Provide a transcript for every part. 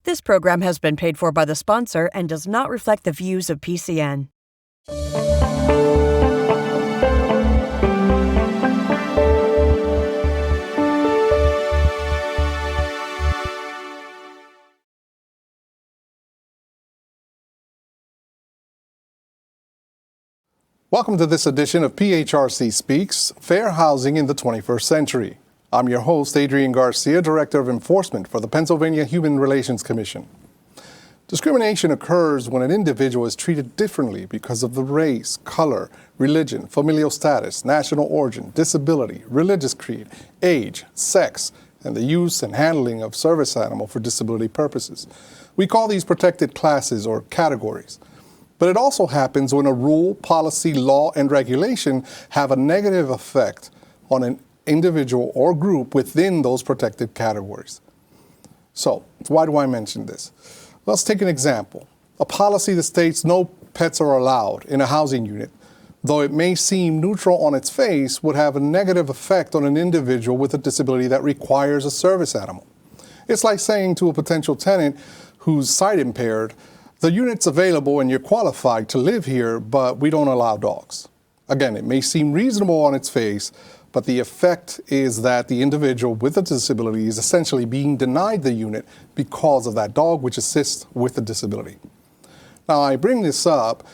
This program has been paid for by the sponsor and does not reflect the views of PCN. Welcome to this edition of PHRC Speaks, Fair Housing in the 21st Century. I'm your host, Adrian Garcia, Director of Enforcement for the Pennsylvania Human Relations Commission. Discrimination occurs when an individual is treated differently because of the race, color, religion, familial status, national origin, disability, religious creed, age, sex, and the use and handling of service animal for disability purposes. We call these protected classes or categories. But it also happens when a rule, policy, law, and regulation have a negative effect on an individual or group within those protected categories. So, why do I mention this? Let's take an example. A policy that states no pets are allowed in a housing unit, though it may seem neutral on its face, would have a negative effect on an individual with a disability that requires a service animal. It's like saying to a potential tenant who's sight impaired, the unit's available and you're qualified to live here, but we don't allow dogs. Again, it may seem reasonable on its face, but the effect is that the individual with a disability is essentially being denied the unit because of that dog, which assists with the disability. Now, I bring this up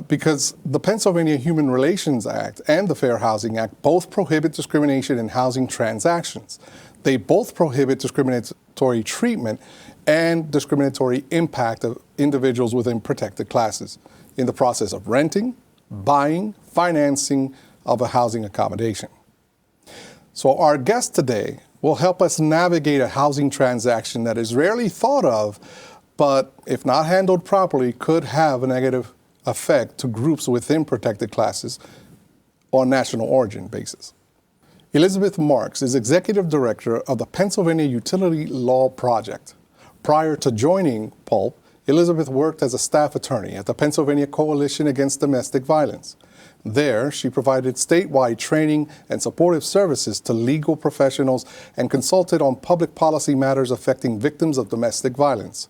because the Pennsylvania Human Relations Act and the Fair Housing Act both prohibit discrimination in housing transactions. They both prohibit discriminatory treatment and discriminatory impact of individuals within protected classes in the process of renting, buying, financing of a housing accommodation. So our guest today will help us navigate a housing transaction that is rarely thought of, but if not handled properly, could have a negative effect to groups within protected classes on national origin basis. Elizabeth Marx is Executive Director of the Pennsylvania Utility Law Project. Prior to joining PULP, Elizabeth worked as a staff attorney at the Pennsylvania Coalition Against Domestic Violence. There, she provided statewide training and supportive services to legal professionals and consulted on public policy matters affecting victims of domestic violence.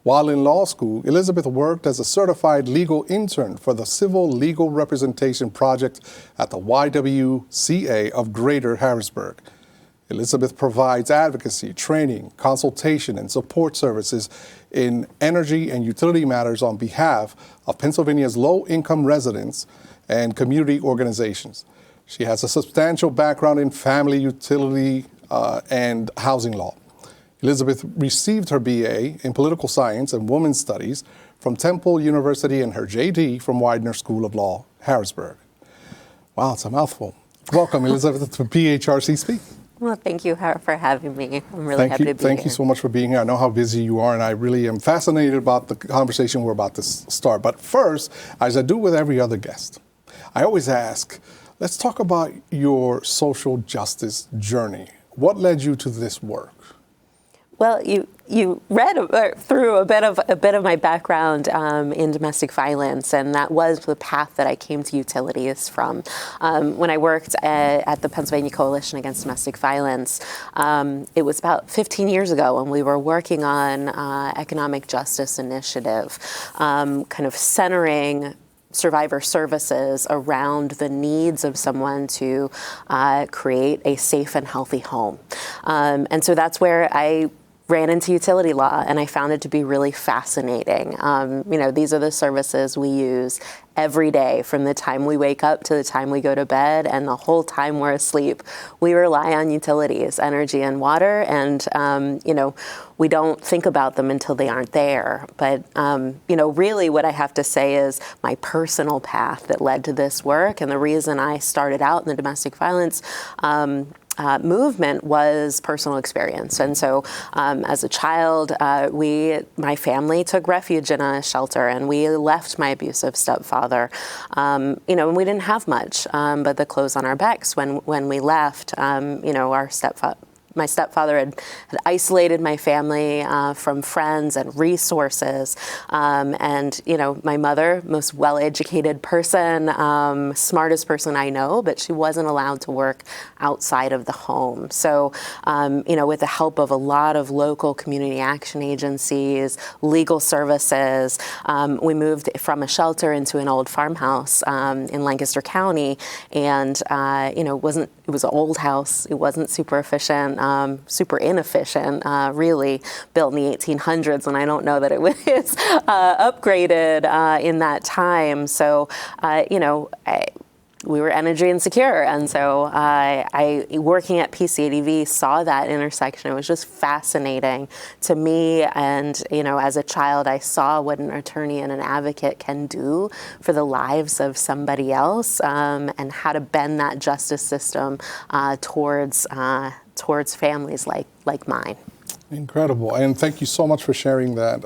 While in law school, Elizabeth worked as a certified legal intern for the Civil Legal Representation Project at the YWCA of Greater Harrisburg. Elizabeth provides advocacy, training, consultation, and support services in energy and utility matters on behalf of Pennsylvania's low-income residents and community organizations. She has a substantial background in family, utility, and housing law. Elizabeth received her BA in Political Science and Women's Studies from Temple University and her JD from Widener School of Law, Harrisburg. Wow, it's a mouthful. Welcome, Elizabeth, to PHRC Speak. Well, thank you for having me. I'm really happy to be here. Thank you so much for being here. I know how busy you are, and I really am fascinated about the conversation we're about to start. But first, as I do with every other guest, I always ask, let's talk about your social justice journey. What led you to this work? Well, you read through a bit of my background in domestic violence, and that was the path that I came to utilities from. When I worked at the Pennsylvania Coalition Against Domestic Violence, it was about 15 years ago when we were working on economic justice initiative, kind of centering survivor services around the needs of someone to create a safe and healthy home. And so that's where I ran into utility law, and I found it to be really fascinating. These are the services we use every day, from the time we wake up to the time we go to bed, and the whole time we're asleep. We rely on utilities, energy and water, and we don't think about them until they aren't there. But really what I have to say is my personal path that led to this work, and the reason I started out in the domestic violence movement was personal experience. And so as a child, my family took refuge in a shelter, and we left my abusive stepfather. And we didn't have much, but the clothes on our backs when we left, our my stepfather had isolated my family from friends and resources. And, my mother, most well-educated person, smartest person I know, but she wasn't allowed to work outside of the home. So, with the help of a lot of local community action agencies, legal services, we moved from a shelter into an old farmhouse in Lancaster County. And, it was an old house. It wasn't super efficient, super inefficient, really, built in the 1800s. And I don't know that it was upgraded in that time. So, we were energy insecure. And so I working at PCADV, saw that intersection. It was just fascinating to me. And, as a child, I saw what an attorney and an advocate can do for the lives of somebody else, and how to bend that justice system towards families like mine. Incredible. And thank you so much for sharing that.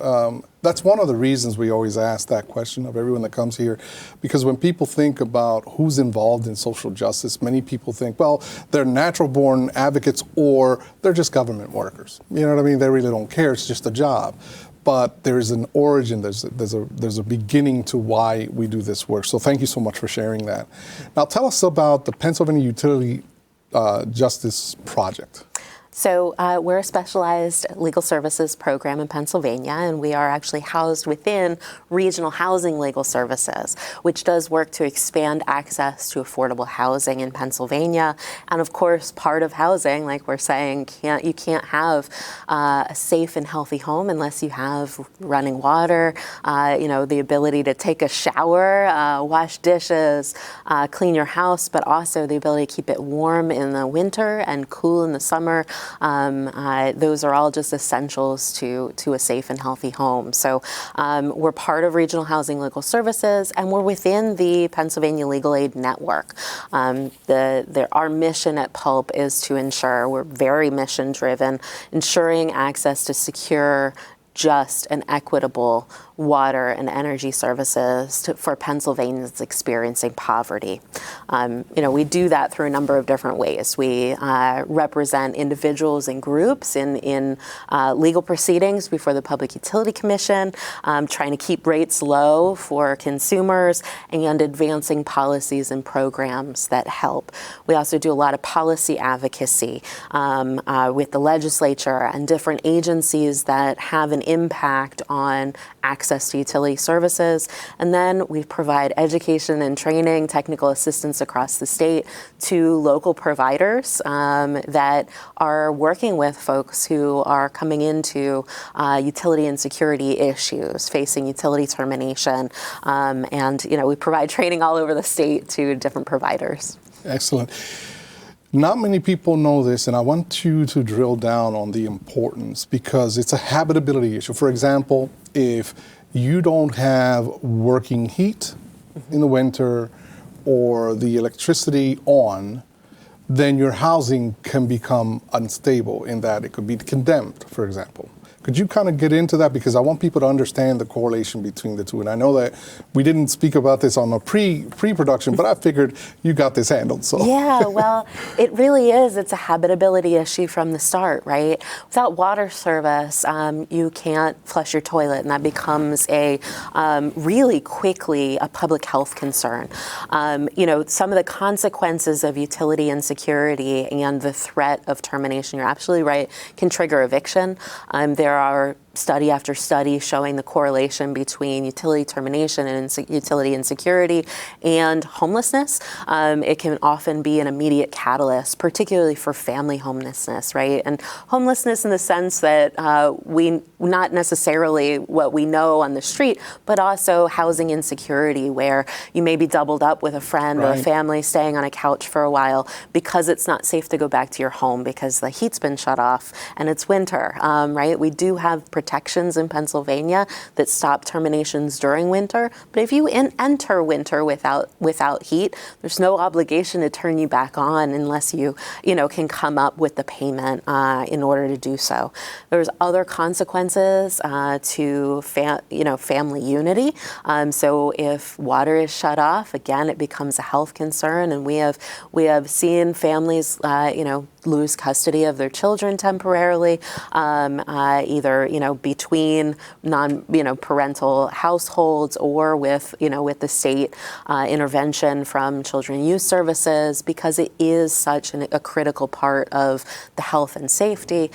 That's one of the reasons we always ask that question of everyone that comes here, because when people think about who's involved in social justice, many people think, well, they're natural-born advocates or they're just government workers. You know what I mean? They really don't care. It's just a job. But there is an origin, there's a beginning to why we do this work. So thank you so much for sharing that. Now tell us about the Pennsylvania Utility Justice Project. So we're a specialized legal services program in Pennsylvania, and we are actually housed within Regional Housing Legal Services, which does work to expand access to affordable housing in Pennsylvania. And of course, part of housing, like we're saying, you can't have a safe and healthy home unless you have running water, the ability to take a shower, wash dishes, clean your house, but also the ability to keep it warm in the winter and cool in the summer. Those are all just essentials to a safe and healthy home. So we're part of Regional Housing Legal Services, and we're within the Pennsylvania Legal Aid Network. Our mission at PULP is to ensure, we're very mission driven, ensuring access to secure, just, and equitable water and energy services for Pennsylvanians experiencing poverty. We do that through a number of different ways. We represent individuals and groups in legal proceedings before the Public Utility Commission, trying to keep rates low for consumers and advancing policies and programs that help. We also do a lot of policy advocacy with the legislature and different agencies that have an impact on access to utility services. And then we provide education and training, technical assistance across the state to local providers that are working with folks who are coming into utility insecurity issues, facing utility termination. And we provide training all over the state to different providers. Excellent. Not many people know this, and I want you to drill down on the importance because it's a habitability issue. For example, if you don't have working heat in the winter or the electricity on, then your housing can become unstable in that it could be condemned, for example. Could you kind of get into that? Because I want people to understand the correlation between the two. And I know that we didn't speak about this on the pre-production, but I figured you got this handled. So yeah, well, it really is. It's a habitability issue from the start, right? Without water service, you can't flush your toilet, and that becomes really quickly a public health concern. Some of the consequences of utility insecurity and the threat of termination, you're absolutely right, can trigger eviction. There are study after study showing the correlation between utility termination and utility insecurity and homelessness. It can often be an immediate catalyst, particularly for family homelessness, right? And homelessness in the sense that we not necessarily what we know on the street, but also housing insecurity where you may be doubled up with a friend or a family staying on a couch for a while because it's not safe to go back to your home because the heat's been shut off and it's winter, right? We do have protections in Pennsylvania that stop terminations during winter, but if you enter winter without heat, there's no obligation to turn you back on unless you can come up with the payment in order to do so. There's other consequences to family unity. So if water is shut off, again, it becomes a health concern, and we have seen families lose custody of their children temporarily, either between parental households or with the state intervention from Children and Youth Services, because it is such a critical part of the health and safety.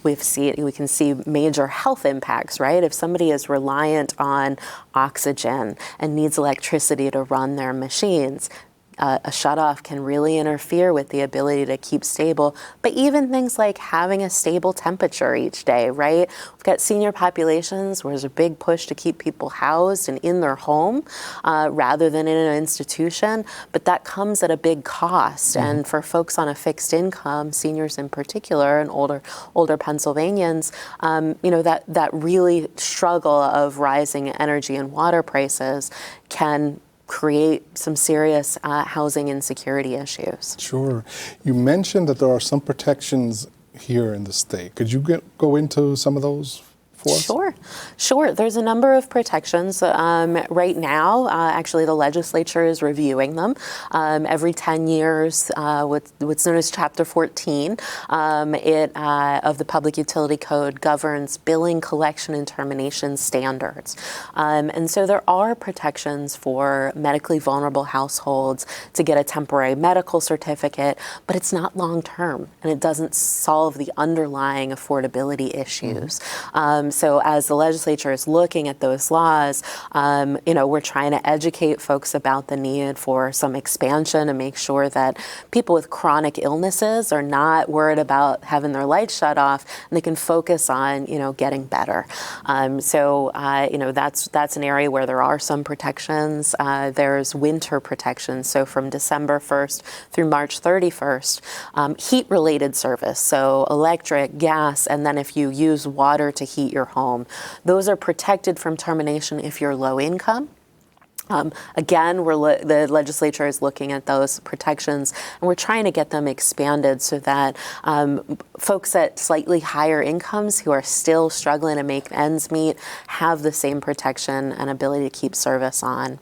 We can see major health impacts, right? If somebody is reliant on oxygen and needs electricity to run their machines, a shutoff can really interfere with the ability to keep stable. But even things like having a stable temperature each day, right? We've got senior populations where there's a big push to keep people housed and in their home rather than in an institution. But that comes at a big cost. Mm-hmm. And for folks on a fixed income, seniors in particular, and older Pennsylvanians, that really struggle of rising energy and water prices can create some serious housing insecurity issues. Sure. You mentioned that there are some protections here in the state. Could you go into some of those for us? Sure. There's a number of protections. Right now, actually, the legislature is reviewing them. Every 10 years, what's known as Chapter 14 of the Public Utility Code governs billing, collection, and termination standards. And so there are protections for medically vulnerable households to get a temporary medical certificate, but it's not long-term, and it doesn't solve the underlying affordability issues. Mm-hmm. So as the legislature is looking at those laws, we're trying to educate folks about the need for some expansion to make sure that people with chronic illnesses are not worried about having their lights shut off, and they can focus on, getting better. That's an area where there are some protections. There's winter protections. So from December 1st through March 31st, heat-related service, so electric, gas, and then if you use water to heat your home. Those are protected from termination if you're low income. Again, the legislature is looking at those protections, and we're trying to get them expanded so that folks at slightly higher incomes who are still struggling to make ends meet have the same protection and ability to keep service on.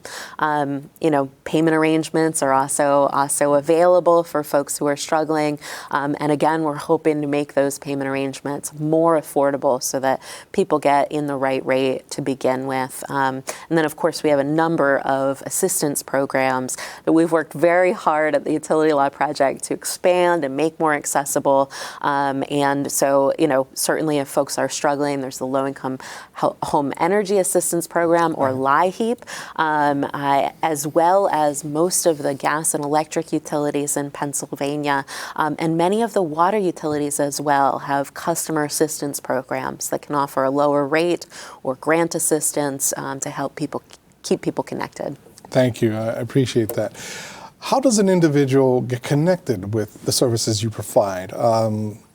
Payment arrangements are also available for folks who are struggling, and again, we're hoping to make those payment arrangements more affordable so that people get in the right rate to begin with. And then, of course, we have a number of assistance programs that we've worked very hard at the Utility Law Project to expand and make more accessible. And so, certainly if folks are struggling, there's the Low-Income Home Energy Assistance Program, or LIHEAP, as well as most of the gas and electric utilities in Pennsylvania. And many of the water utilities as well have customer assistance programs that can offer a lower rate or grant assistance to help keep people connected. Thank you. I appreciate that. How does an individual get connected with the services you provide?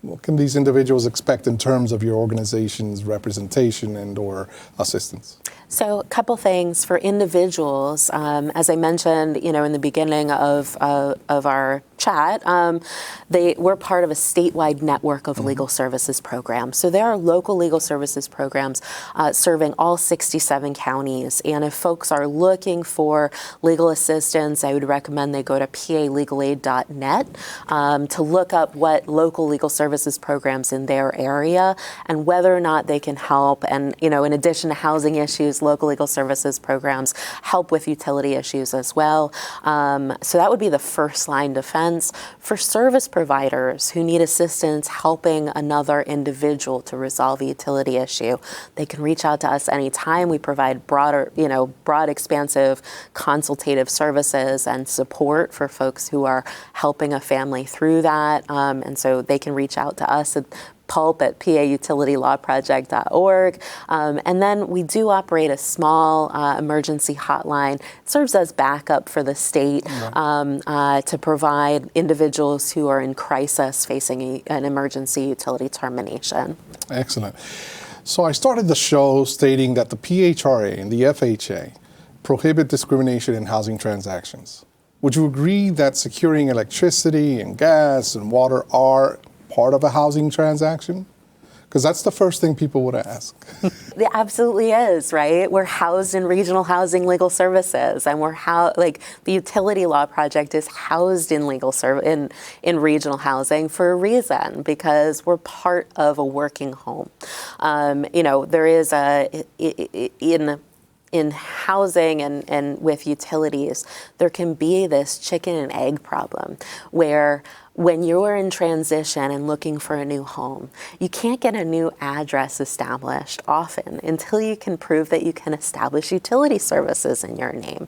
What can these individuals expect in terms of your organization's representation and or assistance? So a couple things for individuals. As I mentioned, in the beginning of our chat, we're part of a statewide network of legal services programs. So there are local legal services programs serving all 67 counties. And if folks are looking for legal assistance, I would recommend they go to palegalaid.net to look up what local legal services programs in their area and whether or not they can help. And, in addition to housing issues, local legal services programs help with utility issues as well. So that would be the first line defense. For service providers who need assistance helping another individual to resolve a utility issue, they can reach out to us anytime. We provide broad, expansive consultative services and support for folks who are helping a family through that. And so they can reach out to us at pulp@pautilitylawproject.org. And then we do operate a small emergency hotline. It serves as backup for the state to provide individuals who are in crisis facing an emergency utility termination. Excellent. So I started the show stating that the PHRA and the FHA prohibit discrimination in housing transactions. Would you agree that securing electricity and gas and water are part of a housing transaction? Because that's the first thing people would ask. It absolutely is, right? We're housed in regional housing legal services, and like the utility law project is housed in in regional housing for a reason, because we're part of a working home. There is in housing and with utilities, there can be this chicken and egg problem where when you're in transition and looking for a new home, you can't get a new address established often until you can prove that you can establish utility services in your name.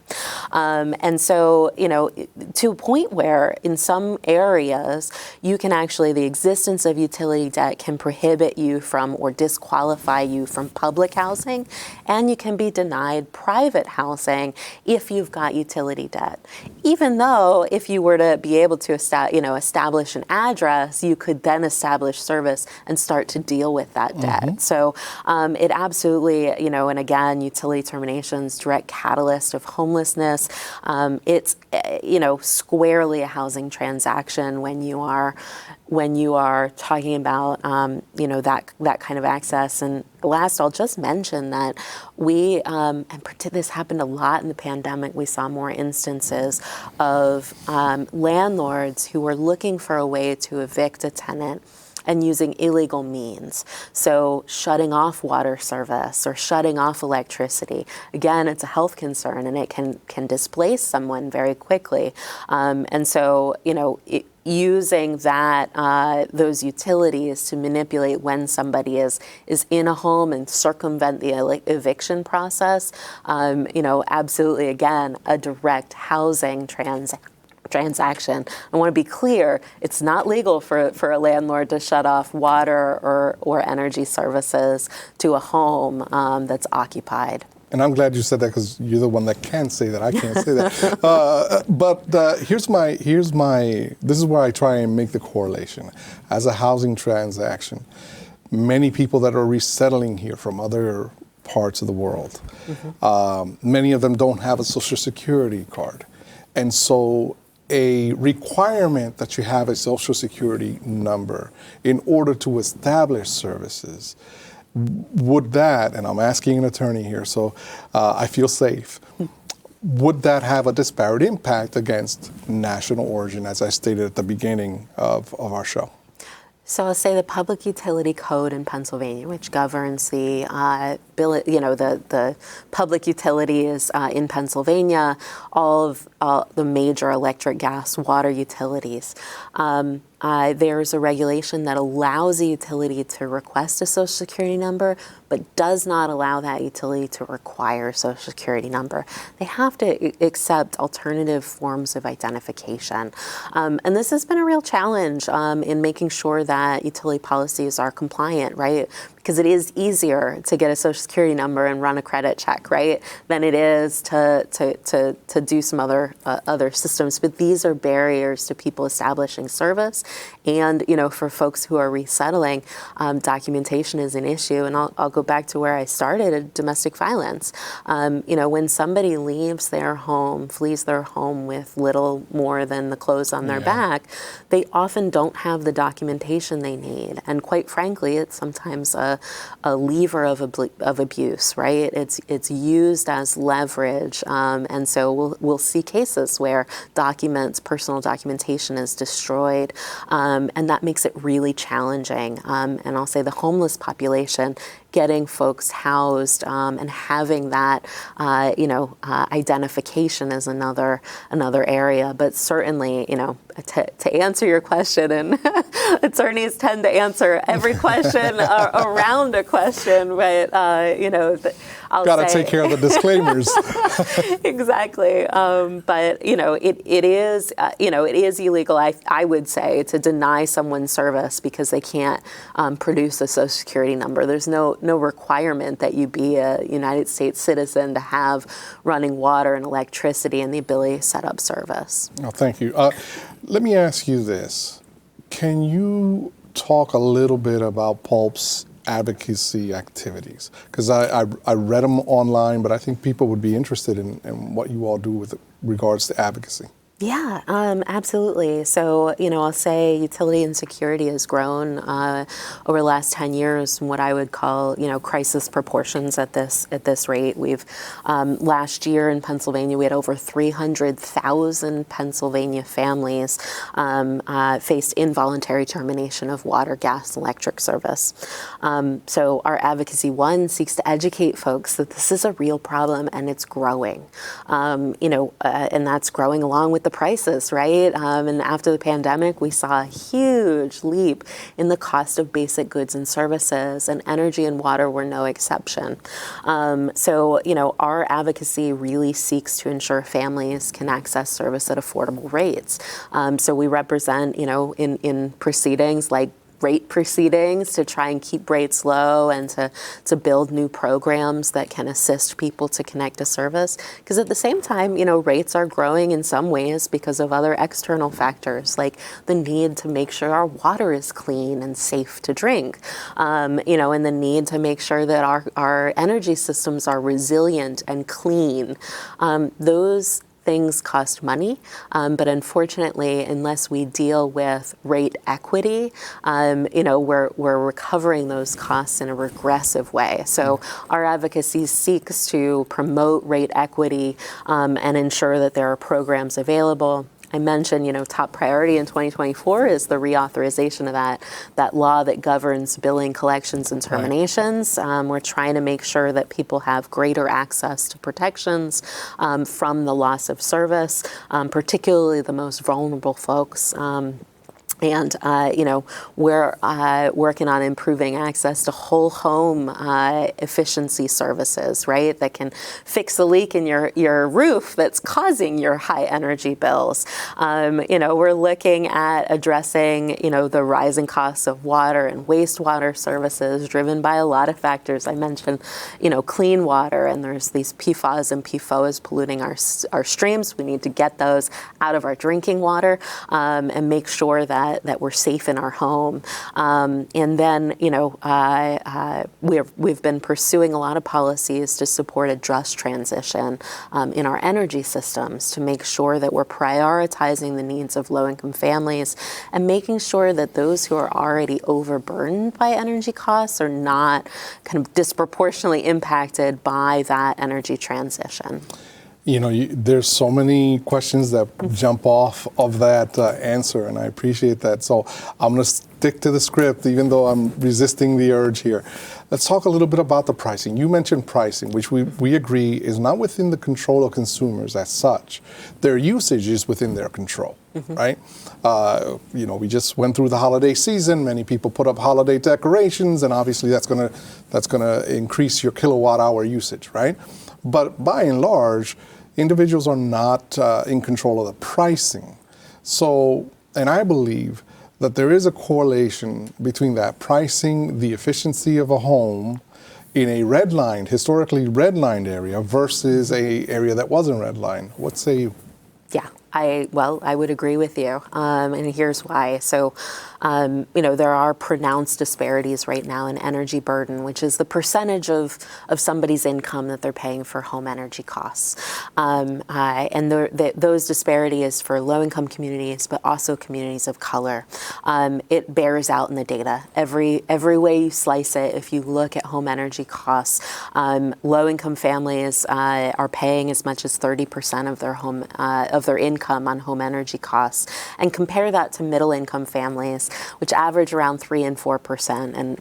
And so, to a point where in some areas, the existence of utility debt can prohibit you from or disqualify you from public housing, and you can be denied private housing if you've got utility debt. Even though if you were to be able to establish an address, you could then establish service and start to deal with that debt. So it absolutely, and again, utility terminations, direct catalyst of homelessness. It's, squarely a housing transaction when you are talking about, that kind of access. And last, I'll just mention that this happened a lot in the pandemic. We saw more instances of landlords who were looking for a way to evict a tenant and using illegal means. So shutting off water service or shutting off electricity. Again, it's a health concern, and it can displace someone very quickly. And so, using those utilities to manipulate when somebody is in a home and circumvent the eviction process, absolutely, again, a direct housing transaction. I want to be clear, it's not legal for a landlord to shut off water or energy services to a home that's occupied. And I'm glad you said that, because you're the one that can say that. I can't say that. This is where I try and make the correlation. As a housing transaction, many people that are resettling here from other parts of the world, many of them don't have a Social Security card. And so a requirement that you have a Social Security number in order to establish services, would that, and I'm asking an attorney here, so I feel safe, would that have a disparate impact against national origin, as I stated at the beginning of our show? So I'll say the Public Utility Code in Pennsylvania, which governs the the public utilities in Pennsylvania, all of the major electric, gas, water utilities. There's a regulation that allows a utility to request a Social Security number, but does not allow that utility to require a Social Security number. They have to accept alternative forms of identification. And this has been a real challenge in making sure that utility policies are compliant, right? Because it is easier to get a Social Security number and run a credit check, right, than it is to do some other systems. But these are barriers to people establishing service. And, for folks who are resettling, documentation is an issue. And I'll go back to where I started, at domestic violence. When somebody leaves their home, flees their home with little more than the clothes on their back, they often don't have the documentation they need. And quite frankly, it's sometimes a lever of abuse, right? It's used as leverage. And so we'll see cases where personal documentation is destroyed. And that makes it really challenging. And I'll say the homeless population, getting folks housed and having that, identification is another area. But certainly, to answer your question, and attorneys tend to answer every question around a question, but I'll gotta take care of the disclaimers. Exactly, but it is illegal. I would say, to deny someone service because they can't produce a Social Security number. There's no requirement that you be a United States citizen to have running water and electricity and the ability to set up service. Oh, thank you. Let me ask you this. Can you talk a little bit about PULP's advocacy activities? Because I read them online, but I think people would be interested in what you all do with regards to advocacy. Yeah, absolutely. So, I'll say utility insecurity has grown over the last 10 years from what I would call, crisis proportions at this rate. We've last year in Pennsylvania, we had over 300,000 Pennsylvania families faced involuntary termination of water, gas, electric service. So our advocacy one seeks to educate folks that this is a real problem and it's growing. And that's growing along with the prices, right? And after the pandemic, we saw a huge leap in the cost of basic goods and services, and energy and water were no exception. So, our advocacy really seeks to ensure families can access service at affordable rates. So we represent, in proceedings like rate proceedings to try and keep rates low and to build new programs that can assist people to connect to service. Because at the same time, rates are growing in some ways because of other external factors, like the need to make sure our water is clean and safe to drink, and the need to make sure that our energy systems are resilient and clean. Those things cost money, but unfortunately, unless we deal with rate equity, we're recovering those costs in a regressive way. So our advocacy seeks to promote rate equity and ensure that there are programs available. I mentioned, top priority in 2024 is the reauthorization of that law that governs billing, collections, and terminations. Right. We're trying to make sure that people have greater access to protections from the loss of service, particularly the most vulnerable folks. And, we're working on improving access to whole home efficiency services, right? That can fix a leak in your roof that's causing your high energy bills. We're looking at addressing, the rising costs of water and wastewater services driven by a lot of factors. I mentioned, clean water, and there's these PFAS and PFOAs polluting our streams. We need to get those out of our drinking water and make sure that we're safe in our home. And then, we've been pursuing a lot of policies to support a just transition in our energy systems to make sure that we're prioritizing the needs of low-income families and making sure that those who are already overburdened by energy costs are not kind of disproportionately impacted by that energy transition. There's so many questions that jump off of that answer, and I appreciate that. So I'm going to stick to the script, even though I'm resisting the urge here. Let's talk a little bit about the pricing. You mentioned pricing, which we agree is not within the control of consumers as such. Their usage is within their control, right? We just went through the holiday season. Many people put up holiday decorations, and obviously that's going to increase your kilowatt hour usage, right? But by and large, individuals are not in control of the pricing. So, and I believe that there is a correlation between that pricing, the efficiency of a home in a historically redlined area versus a area that wasn't redlined. What say you? Yeah, I would agree with you, and here's why. So, there are pronounced disparities right now in energy burden, which is the percentage of somebody's income that they're paying for home energy costs. And those disparities for low-income communities, but also communities of color. It bears out in the data. Every way you slice it, if you look at home energy costs, low-income families are paying as much as 30% of their income on home energy costs, and compare that to middle-income families, which average around 3% and 4%. And,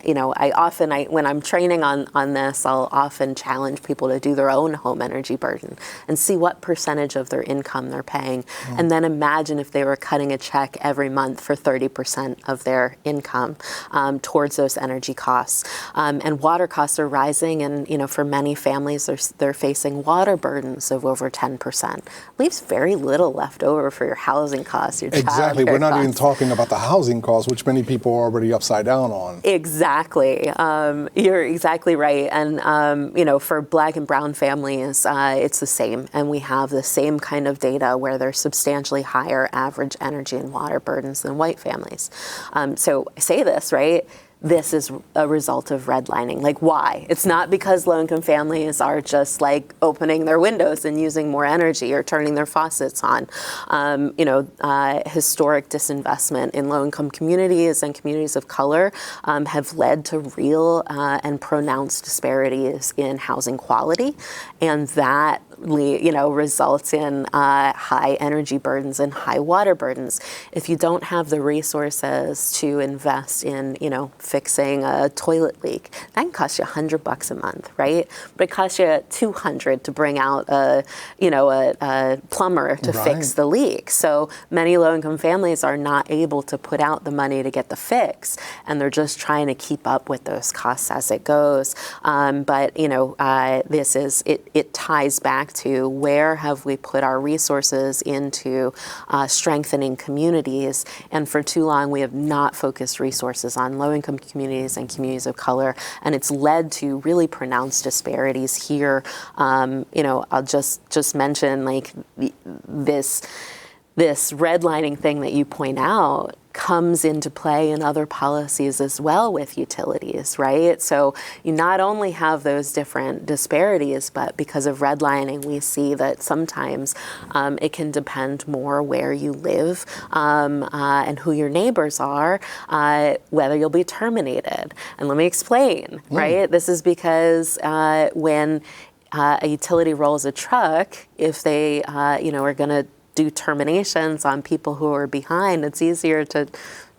when I'm training on this, I'll often challenge people to do their own home energy burden and see what percentage of their income they're paying. And then imagine if they were cutting a check every month for 30% of their income towards those energy costs. And water costs are rising, and, for many families, they're facing water burdens of over 10%. Leaves very little left over for your housing costs, your Exactly. We're not costs. even talking about the housing costs, which many people are already upside down on. Exactly. You're exactly right. And, for Black and brown families, it's the same. And we have the same kind of data where there's substantially higher average energy and water burdens than white families. So I say this, right? this is a result of redlining. Like, why? It's not because low-income families are just like opening their windows and using more energy or turning their faucets on. Historic disinvestment in low-income communities and communities of color have led to real and pronounced disparities in housing quality, and that results in high energy burdens and high water burdens. If you don't have the resources to invest in, fixing a toilet leak, that can cost you $100 a month, right? But it costs you $200 to bring out a plumber to fix the leak. So many low-income families are not able to put out the money to get the fix, and they're just trying to keep up with those costs as it goes. It ties back to where have we put our resources into strengthening communities, and for too long we have not focused resources on low-income communities and communities of color, and it's led to really pronounced disparities here. I'll just mention like this redlining thing that you point out comes into play in other policies as well with utilities, right? So you not only have those different disparities, but because of redlining, we see that sometimes it can depend more where you live and who your neighbors are, whether you'll be terminated. And let me explain, right? This is because when a utility rolls a truck, if they, are going to do terminations on people who are behind, it's easier to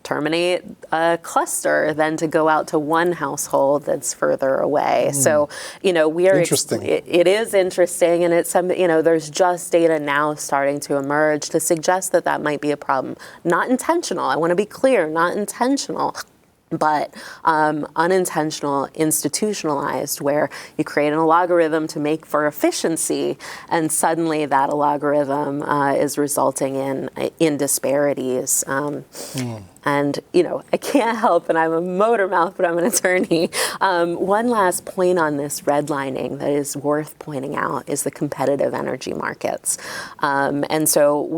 terminate a cluster than to go out to one household that's further away. So, we are interesting. It is interesting, and it's something, there's just data now starting to emerge to suggest that might be a problem. Not intentional. I want to be clear, not intentional, but unintentional, institutionalized, where you create an algorithm to make for efficiency, and suddenly that algorithm is resulting in disparities. And, I can't help, and I'm a motor mouth, but I'm an attorney. One last point on this redlining that is worth pointing out is the competitive energy markets. And so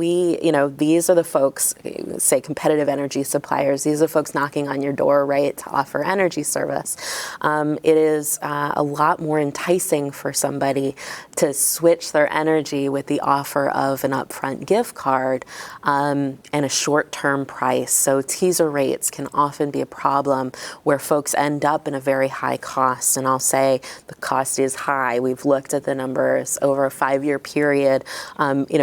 these are the folks, say competitive energy suppliers, these are folks knocking on your door, right, to offer energy service. It is a lot more enticing for somebody to switch their energy with the offer of an upfront gift card and a short-term price. So teaser rates can often be a problem where folks end up in a very high cost. And I'll say the cost is high. We've looked at the numbers over a 5-year period.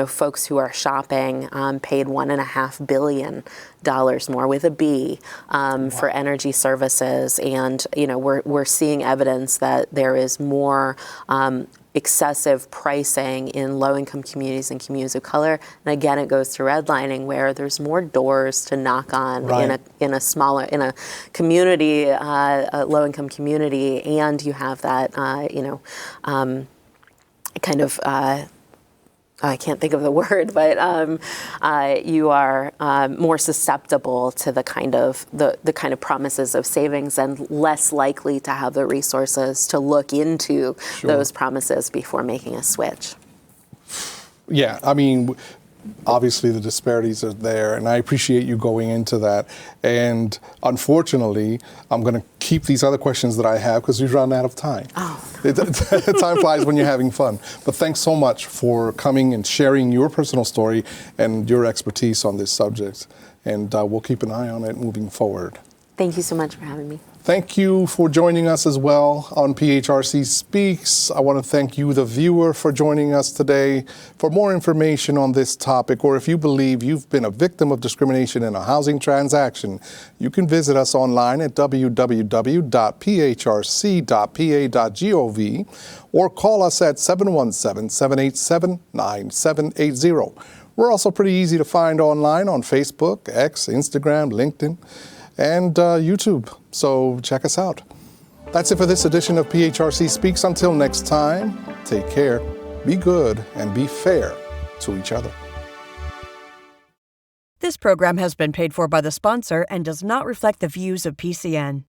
Folks who are shopping paid $1.5 billion more with a B for energy services. And, we're seeing evidence that there is more excessive pricing in low-income communities and communities of color. And again, it goes to redlining, where there's more doors to knock on in a community, a low-income community, and you have that, I can't think of the word, but you are more susceptible to the kind of promises of savings, and less likely to have the resources to look into those promises before making a switch. Yeah, I mean, obviously the disparities are there, and I appreciate you going into that. And unfortunately, I'm going to keep these other questions that I have because we've run out of time. Time flies when you're having fun. But thanks so much for coming and sharing your personal story and your expertise on this subject. And we'll keep an eye on it moving forward. Thank you so much for having me. Thank you for joining us as well on PHRC Speaks. I want to thank you, the viewer, for joining us today. For more information on this topic, or if you believe you've been a victim of discrimination in a housing transaction, you can visit us online at www.phrc.pa.gov or call us at 717-787-9780. We're also pretty easy to find online on Facebook, X, Instagram, LinkedIn, and YouTube. So check us out. That's it for this edition of PHRC Speaks. Until next time, take care, be good, and be fair to each other. This program has been paid for by the sponsor and does not reflect the views of PCN.